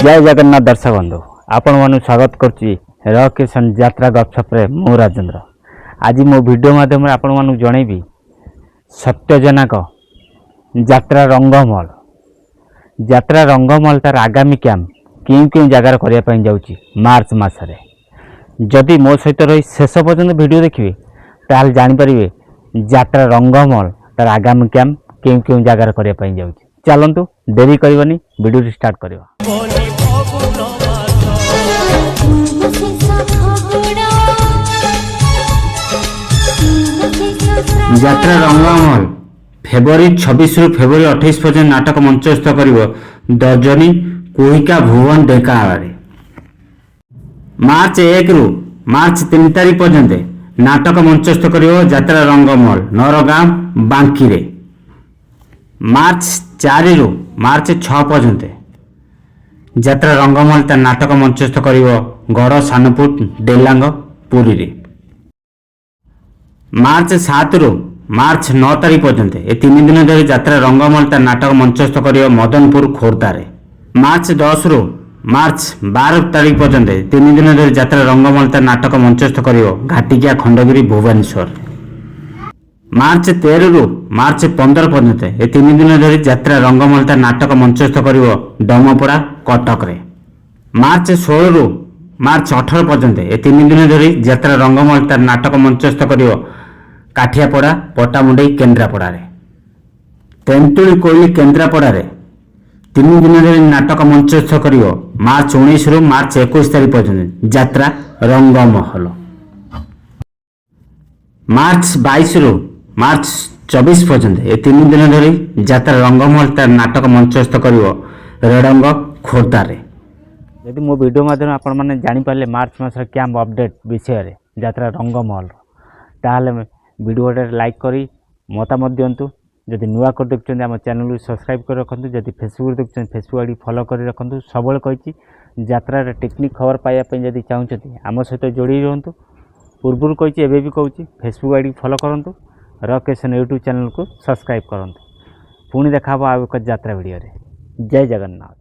जय जगन्नाथ दर्शक बंधु आपण मानु स्वागत करछि रकेशन यात्रा गपशप रे मु राजेंद्र। आज मो वीडियो माध्यम रे आपण मानु जणैबी सत्यजनक यात्रा रंगमहल तार आगामी कैंप क्यों क्यों जगार करिया पई जाउछि मार्च मासरे। जदि मो सहित रही शेष पर्यंत वीडियो देखिए ताल जानि परिबे यात्रा रंगमहल तार आगामी कैंप क्यों क्यों जगार करिया पई जाउछि। चलंतु देरी करबनी वीडियो स्टार्ट करबा। यात्रा रंगमहल फेब्रुआरी 26 रु फेब्रुआरी 28 पर्यंत नाटक मंचस्थ करिवो दर्जनी कोहिका भुवन ढेंकानाल। मार्च 1 रु मार्च 3 तारीख पर्यंत नाटक मंचस्थ करिवो यात्रा रंगमहल नरगाम बांकी रे। मार्च 4 रु मार्च 6 पर्यंत यात्रा रंगमहल ता नाटक मंचस्थ करिवो गड़ सानपुर डेलांग पुरी रे। मार्च 7 रु मार्च 9 तारीख पर्यंत ए 3 दिन धरी यात्रा रंगमहल ता नाटक मंचस्थ करिवो मदनपुर खोर्धा रे। मार्च 10 रु मार्च 12 तारीख पर्यंत 3 दिन धरी यात्रा रंगमहल ता नाटक मंचस्थ करिवो घाटिकिया खंडगिरी भुवनेश्वर। मार्च 13 रु मार्च 15 पर्यंत ए 3 दिन धरी यात्रा रंगमहल ता नाटक मंचस्थ करिवो डमपड़ा कटक रे। मार्च 16 रु मार्च 18 पर्यंत ए 3 दिन धरी यात्रा रंगमहल ता नाटक मंचस्थ करिवो काठियापड़ा पटामुंडई केन्द्रापड़ा रे। तेंतुली कोइली केन्द्रापड़ा रे 3 दिन धरी नाटक मंचस्थ करिवो मार्च 19 रु मार्च 21 तारीख पर्यंत यात्रा रंगमहल। मार्च 22 रु मार्च 24 पर्यंत ए 3 दिन धरी यात्रा रंगमहल तार नाटक मंचस्थ करिवो रेडंग खोर्धा रे। यदि मो वीडियो माध्यम आपण माने जानि पाले मार्च मास कैंप अपडेट विषय रे यात्रा रंगमहल ताले वीडियो लाइक करी मतामत दियंतु। जदि नुआ कर देखछन हम चैनल को सब्सक्राइब कर रखंतु। जदि फेसबुक देखछन फेसबुक आईडी फॉलो कर रखंतु। सबले कहिछि यात्रा रे टेक्निक खबर पाया पई जदि चाहुछथि हम सहित जोड़ी रहंतु। पूर्वरु कहिछि एबे भी कहूछि फेसबुक आईडी फॉलो करंतु। रकेशन यूट्यूब चैनल को सब्सक्राइब करंतु। पुणी देखा आ एक यात्रा वीडियो रे। जय जगन्नाथ।